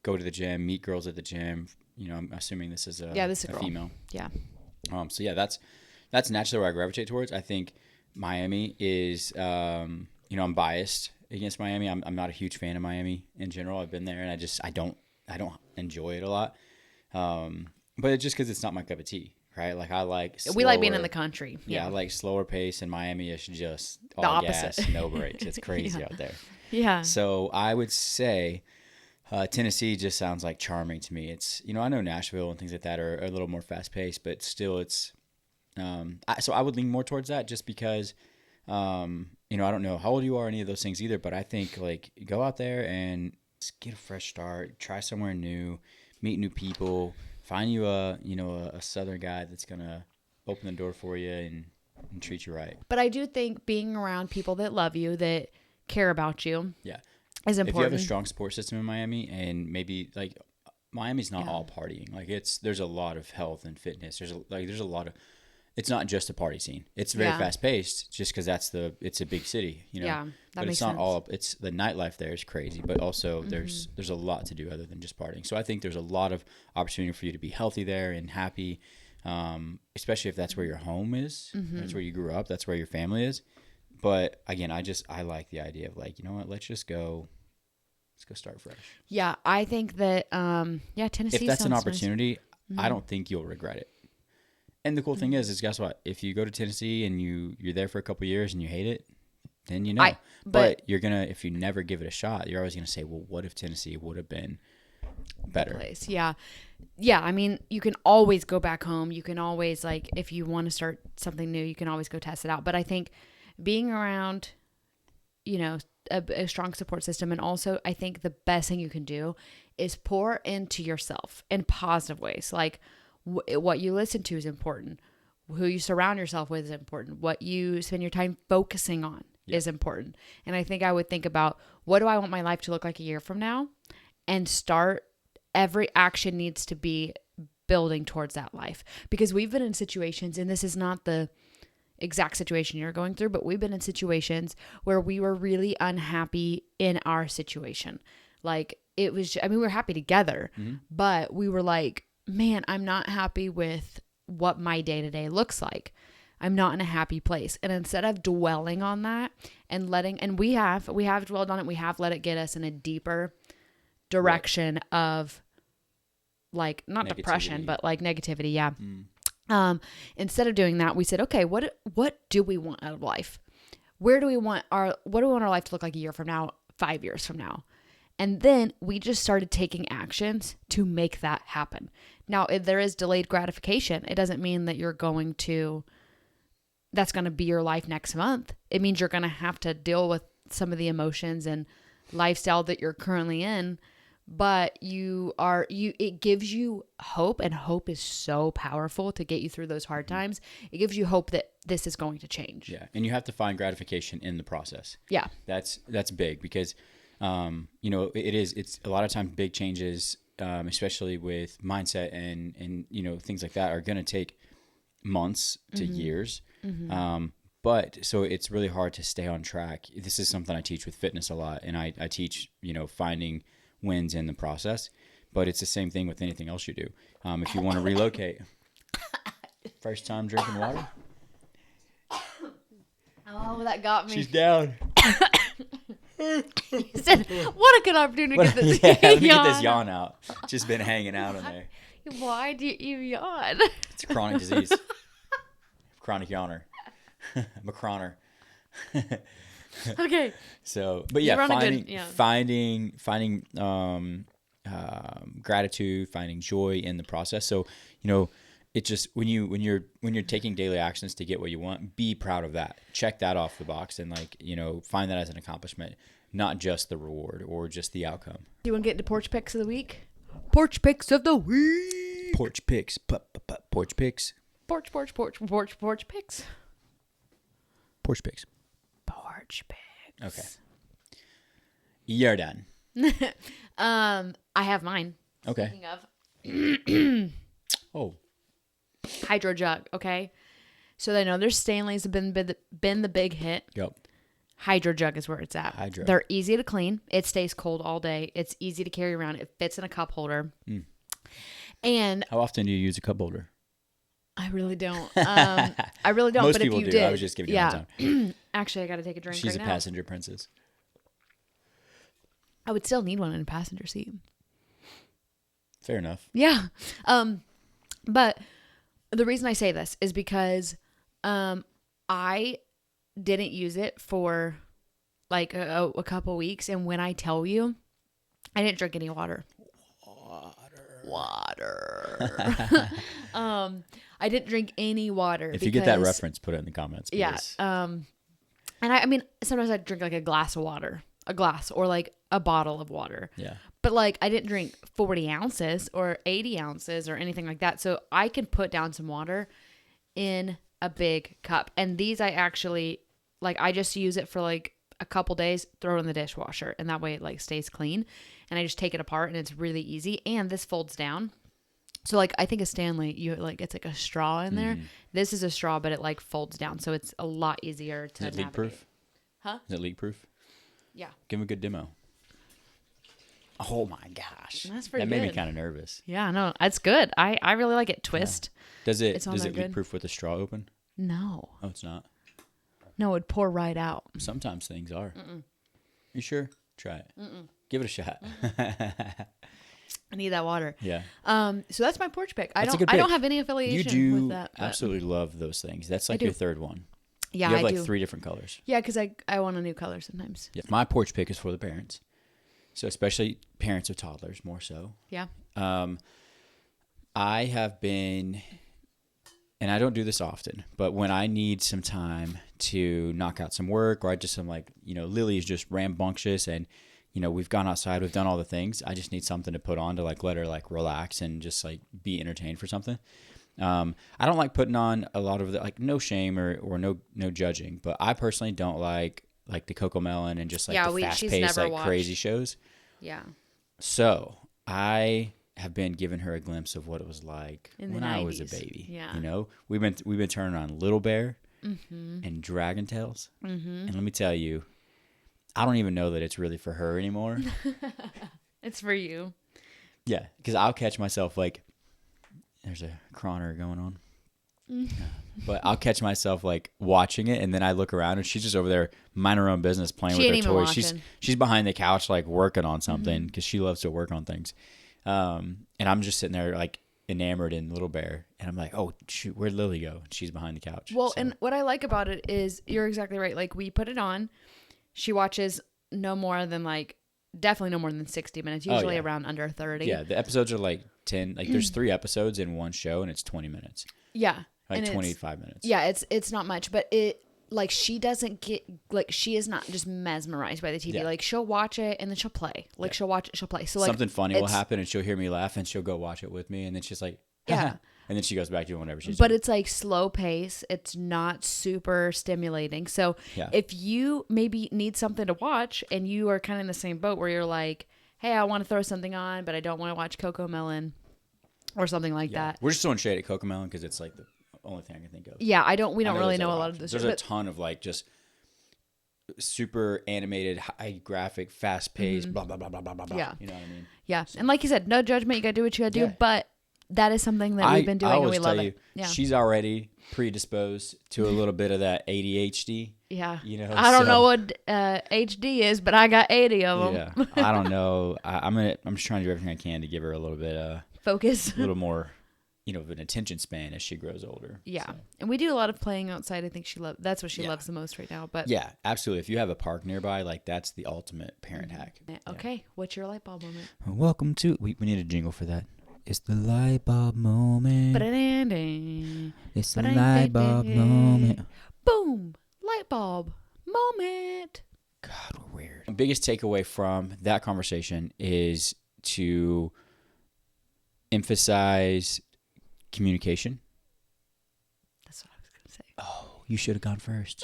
go to the gym, meet girls at the gym. I'm assuming this is this is a girl. female. Yeah. So yeah, that's naturally where I gravitate towards. I think Miami is, I'm biased against Miami. I'm not a huge fan of Miami in general. I've been there, and I don't enjoy it a lot. But it's just because it's not my cup of tea, right? Like I like slower, we like being in the country. Yeah, I like slower pace, and Miami is just all the opposite. gas, no brakes. It's crazy out there. Yeah. So I would say Tennessee just sounds like charming to me. It's, I know Nashville and things like that are a little more fast paced, but still it's, so I would lean more towards that just because, I don't know how old you are, any of those things either, but I think like go out there and just get a fresh start, try somewhere new, meet new people, find you a Southern guy that's going to open the door for you and treat you right. But I do think being around people that love you, that care about you. Yeah. Is important. If you have a strong support system in Miami, and maybe like Miami's not all partying. Like there's a lot of health and fitness. There's a lot of, it's not just a party scene. It's very fast paced just because it's a big city, Yeah, that but makes it's not sense. all, it's the nightlife there is crazy, but also there's a lot to do other than just partying. So I think there's a lot of opportunity for you to be healthy there and happy, especially if that's where your home is. That's where you grew up. That's where your family is. But again, I like the idea of like, you know what, let's go start fresh. Yeah, I think that Tennessee. If that's an sounds opportunity, I don't think you'll regret it. And the cool thing is guess what? If you go to Tennessee and you're there for a couple of years and you hate it, then but you're gonna, if you never give it a shot, you're always gonna say, well, what if Tennessee would have been better? Place. Yeah. I mean, you can always go back home. You can always, like, if you want to start something new, you can always go test it out. But I think being around, a strong support system, and also I think the best thing you can do is pour into yourself in positive ways. Like what you listen to is important. Who you surround yourself with is important. What you spend your time focusing on is important. And I think I would think about, what do I want my life to look like a year from now? And every action needs to be building towards that life. Because we've been in situations, and this is not the exact situation you're going through, but we've been in situations where we were really unhappy in our situation. Like it was, we were happy together, but we were like, man, I'm not happy with what my day-to-day looks like. I'm not in a happy place. And instead of dwelling on that and we have dwelled on it, we have let it get us in a deeper direction of like, not negativity. Depression, but like negativity. Yeah. Instead of doing that, we said, okay, what do we want out of life? What do we want our life to look like a year from now, 5 years from now? And then we just started taking actions to make that happen. Now, if there is delayed gratification, it doesn't mean that that's going to be your life next month. It means you're going to have to deal with some of the emotions and lifestyle that you're currently in, but it gives you hope, and hope is so powerful to get you through those hard times. It gives you hope that this is going to change. Yeah. And you have to find gratification in the process. Yeah. That's big because, it's a lot of times big changes, especially with mindset and things like that, are going to take months to years. But so it's really hard to stay on track. This is something I teach with fitness a lot. And I teach, finding wins in the process, but it's the same thing with anything else you do. If you want to relocate, first time drinking water. Oh, that got me. She's down. You said, what a good opportunity to get this let me get this yawn out. Just been hanging out in there. Why do you yawn? It's a chronic disease. Chronic yawner. I'm a chroner. Okay. So, but yeah, finding gratitude, finding joy in the process. So, it just, when you're taking daily actions to get what you want, be proud of that. Check that off the box and find that as an accomplishment, not just the reward or just the outcome. Do you want to get into Porch Picks of the week? Porch Picks of the week. Porch Picks. Porch Picks. Porch Picks. Porch Picks. Porch Picks. Okay. You're done. I have mine. Okay. Speaking of Oh, hydro jug, okay? So I know there's Stanley's have been the big hit. yep. Hydro jug is where it's at. Hydro. They're easy to clean. It stays cold all day. It's easy to carry around. It fits in a cup holder. And How often do you use a cup holder? I really don't. I really don't. Most but if people you do. did, I was just giving you a hard time. Actually, I got to take a drink She's right a now. passenger princess. I would still need one in a passenger seat. Fair enough. Yeah. But the reason I say this is because I didn't use it for like a couple weeks. And when I tell you, I didn't drink any water. Water. I didn't drink any water. If you get that reference, put it in the comments. Yeah. Please. And I mean, sometimes I drink like a glass of water, a glass or like a bottle of water. Yeah. But like I didn't drink 40 ounces or 80 ounces or anything like that. So I can put down some water in a big cup. And these I actually, like I just use it for like a couple days, throw it in the dishwasher. And that way it like stays clean. And I just take it apart and it's really easy. And this folds down. So like I think a Stanley, you like it's like a straw in there. This is a straw, but it like folds down. So it's a lot easier to Is it leak proof? Huh? Is it leak proof? Yeah. Give him a good demo. Oh my gosh. That's pretty That made me good. kind of nervous. Yeah, no, it's good. I really like it. Twist. Does it It's on does there it leak good. proof with the straw open? No. Oh, it's not. No, it'd pour right out. Sometimes things are. You sure? Try it. Give it a shot. I need that water. Yeah. So that's my porch pick. I That's a good don't pick. have any You affiliation do with that. But absolutely love those things. That's like do. your third one. Yeah, You have I like do. 3 different colors. Yeah, because I want a new color sometimes. Yeah. My porch pick is for the parents. So especially parents of toddlers more so. Yeah. I have been, and I don't do this often, but when I need some time to knock out some work or I just am like, Lily is just rambunctious and, we've gone outside, we've done all the things. I just need something to put on to like let her like relax and just like be entertained for something. I don't like putting on a lot of the, like no shame or no judging, but I personally don't like the Coco Melon and just like the fast she's paced never like crazy watched. shows. Yeah. So I have been giving her a glimpse of what it was like In the when I was a 90s. baby. Yeah. We've been turning on Little Bear and Dragon Tales, and let me tell you, I don't even know that it's really for her anymore. It's for you. Yeah, because I'll catch myself like, there's a croner going on. But I'll catch myself like watching it, and then I look around, and she's just over there minding her own business, playing She with her ain't even toys. watching. She's behind the couch like working on something because she loves to work on things. And I'm just sitting there like enamored in Little Bear, and I'm like, oh shoot, where'd Lily go? And she's behind the couch. Well, So, and what I like about it is you're exactly right. Like we put it on, she watches no more than like definitely no more than 60 minutes. Usually yeah. around under 30. yeah, the episodes are like 10. Like there's 3 episodes in one show, and it's 20 minutes, Yeah. like and 25 minutes. Yeah, it's not much, but it like she doesn't get like she is not just mesmerized by the TV. Yeah. Like she'll watch it and then she'll play. Like she'll watch it, she'll play. So like Something funny will it's- happen, and she'll hear me laugh, and she'll go watch it with me, and then she's like, Yeah. and then she goes back to doing whatever she's But doing. it's like slow pace. It's not super stimulating. So Yeah. if you maybe need something to watch and you are kind of in the same boat where you're like, hey, I want to throw something on, but I don't want to watch Coco Melon or something like that. We're just throwing shade at Coco Melon because it's like the only thing I can think of. Yeah, we I don't really there's know a other lot of options. this. There's a But ton of like just super animated, high graphic, fast paced, blah blah blah blah blah blah. Mm-hmm. Yeah. You know what I mean? yeah, and like you said, no judgment. You got to do what you got to do. Yeah. But that is something that we've been doing I and always we tell love you, it. Yeah. she's already predisposed to a little bit of that ADHD. Yeah. You know, I don't so- know what HD is, but I got 80 of them. Yeah, I don't know. I'm just trying to do everything I can to give her a little bit, Focus. a little more, of an attention span as she grows older. Yeah. So. And we do a lot of playing outside. I think that's what she Yeah. loves the most right now. But Yeah, absolutely. If you have a park nearby, like that's the ultimate parent hack. okay, what's your light bulb moment? Welcome to. We need a jingle for that. It's the light bulb moment. Ba-da-da-da. It's the Ba-da-da-da. light bulb moment. Boom! Light bulb moment. God, we're weird. The biggest takeaway from that conversation is to emphasize communication. That's what I was gonna say. Oh, you should have gone first.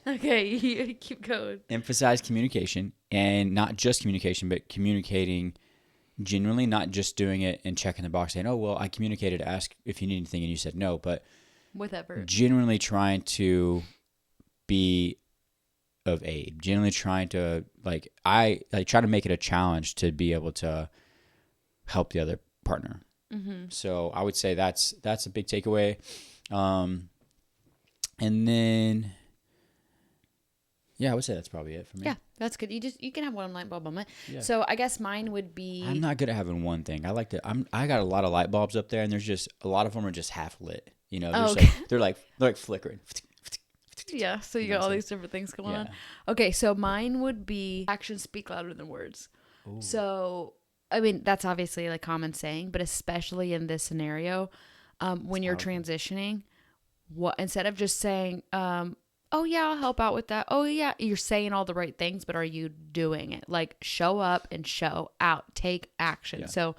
Okay, you keep going. Emphasize communication, and not just communication, but communicating genuinely, not just doing it and checking the box saying, oh, well, I communicated to ask if you need anything and you said no, but With effort. genuinely trying to be of aid, genuinely trying to I try to make it a challenge to be able to help the other partner. So I would say that's a big takeaway. And then, yeah, I would say that's probably it for me. Yeah, that's good. You can have one light bulb moment. Yeah. So I guess mine would be. I'm not good at having one thing. I got a lot of light bulbs up there, and there's just a lot of them are just half lit. You know, okay. they're like flickering. Yeah, so you got all these different things going on. Okay, so mine would be actions speak louder than words. Ooh. So, I mean, that's obviously like common saying, but especially in this scenario, when you're transitioning, instead of just saying, oh yeah, I'll help out with that. Oh yeah, you're saying all the right things, but are you doing it? Like show up and show out, take action. Yeah. So,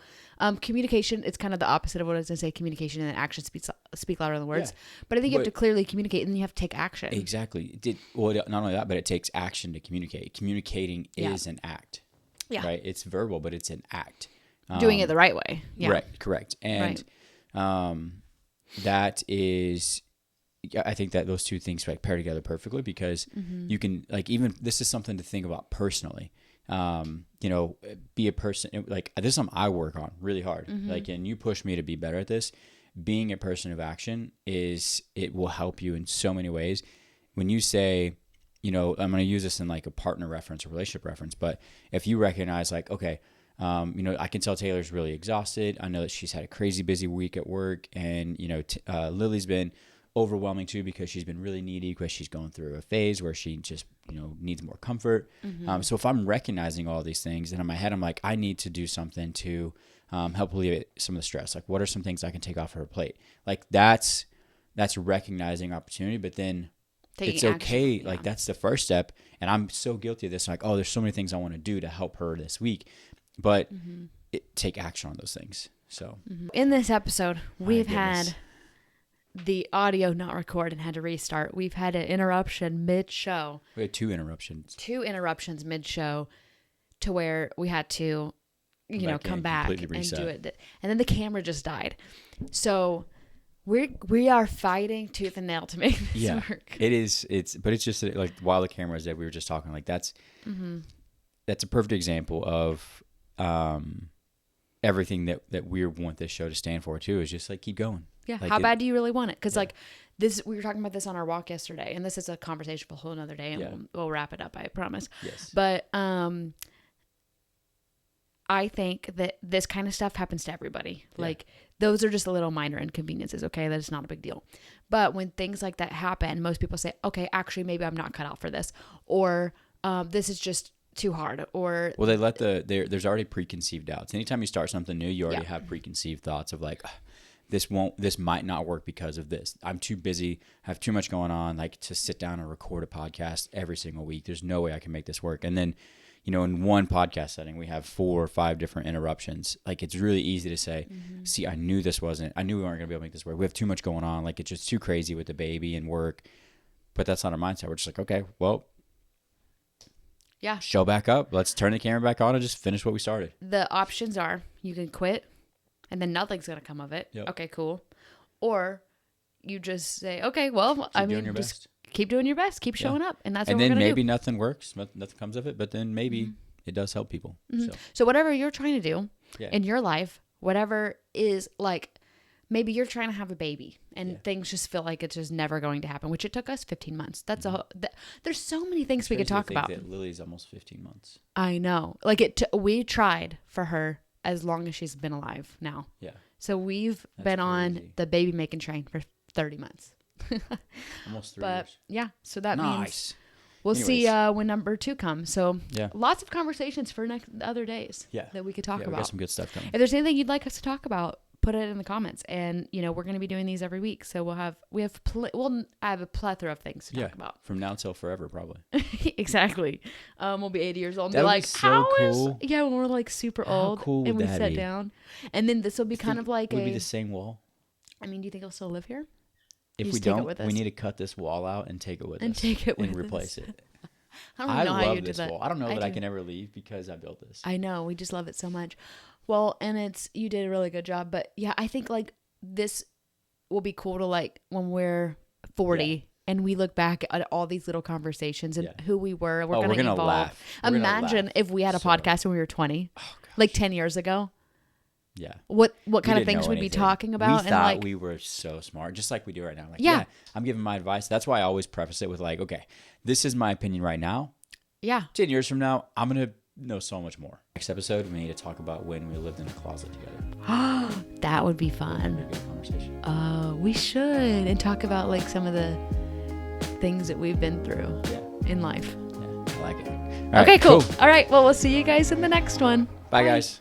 communication, it's kind of the opposite of what I was going to say. Communication and action speak louder than words. Yeah. But I think you have to clearly communicate, and then you have to take action. Exactly. Well, not only that, but it takes action to communicate. Communicating is an act. Yeah. Right. It's verbal, but it's an act. Doing it the right way. Yeah. Right. Correct. And that is. I think that those two things pair together perfectly because you can even this is something to think about personally. Be a person this is something I work on really hard. And you push me to be better at this. Being a person of action it will help you in so many ways. When you say, I'm going to use this in like a partner reference or relationship reference, but if you recognize okay, I can tell Taylor's really exhausted. I know that she's had a crazy busy week at work, and Lily's been overwhelming too because she's been really needy because she's going through a phase where she just needs more comfort. So if I'm recognizing all these things, then in my head I'm like, I need to do something to help alleviate some of the stress. Like, what are some things I can take off her plate? Like that's recognizing opportunity, but then it's okay. Action, that's the first step. And I'm so guilty of this. Like, oh, there's so many things I want to do to help her this week, but take action on those things. So in this episode, we've had the audio not record and had to restart. We've had an interruption mid-show. We had two interruptions mid-show to where we had to, come back and do it. And then the camera just died. So we are fighting tooth and nail to make this work. It is. But it's just like while the camera's dead, we were just talking that's a perfect example of everything that we want this show to stand for too, is just keep going. Yeah. How bad do you really want it? Because we were talking about this on our walk yesterday, and this is a conversation for a whole nother day, and we'll wrap it up, I promise. Yes. But I think that this kind of stuff happens to everybody. Yeah. Those are just little minor inconveniences. Okay. That is not a big deal. But when things like that happen, most people say, okay, actually, maybe I'm not cut out for this, or this is just too hard, or they let there's already preconceived doubts. Anytime you start something new, you already have preconceived thoughts of this might not work because of this. I'm too busy, have too much going on, to sit down and record a podcast every single week. There's no way I can make this work. And then, in one podcast setting, we have 4 or 5 different interruptions. It's really easy to say, see, I knew we weren't going to be able to make this work. We have too much going on. It's just too crazy with the baby and work. But that's not our mindset. We're just okay, well, show back up. Let's turn the camera back on and just finish what we started. The options are you can quit and then nothing's going to come of it. Yep. Okay, cool. Or you just say, okay, well, just keep doing your best, keep showing up. And that's what we're going to do. And then maybe nothing works, nothing comes of it, but then maybe it does help people. So whatever you're trying to do in your life, whatever is maybe you're trying to have a baby and things just feel like it's just never going to happen, which it took us 15 months. That's there's so many things we could talk about. That Lily's almost 15 months. I know. We tried for her as long as she's been alive now. Yeah. So we've been on the baby making train for 30 months. Almost 3 years. Yeah. So that means we'll see when number 2 comes. So lots of conversations for other days that we could talk about. We got some good stuff coming. If there's anything you'd like us to talk about, put it in the comments, and we're going to be doing these every week, so I have a plethora of things to talk about from now till forever, probably. Exactly. We'll be 80 years old and that be like, so cool. When we're super old, cool and we sit down, and then this will be kind of like would be the same wall. I mean, do you think he'll still live here? If You we just take it don't, with we us. need to cut this wall out and take it with And us. take it and with us. replace it. I don't I know how you love do this that. wall. I don't know that I do. can ever leave because I built this. I know. We just love it so much. Well, and you did a really good job. But yeah, I think like this will be cool to like when we're 40 and we look back at all these little conversations and who we were. We're going to evolve. Laugh. We're gonna Imagine laugh if we had a so podcast when we were 20, like 10 years ago. Yeah. What kind We of didn't things know we'd be anything. talking about? We and thought like, we were so smart, just like we do right now. Like, Yeah. I'm giving my advice. That's why I always preface it with like, okay, this is my opinion right now. yeah. 10 years from now, I'm going to know so much more. Next episode, we need to talk about when we lived in a closet together. That would be Be a fun. good conversation. We should. And talk about like some of the things that we've been through Yeah. in life. Yeah. I like it. All Okay, right, cool. All right. Well, we'll see you guys in the next one. Bye, guys.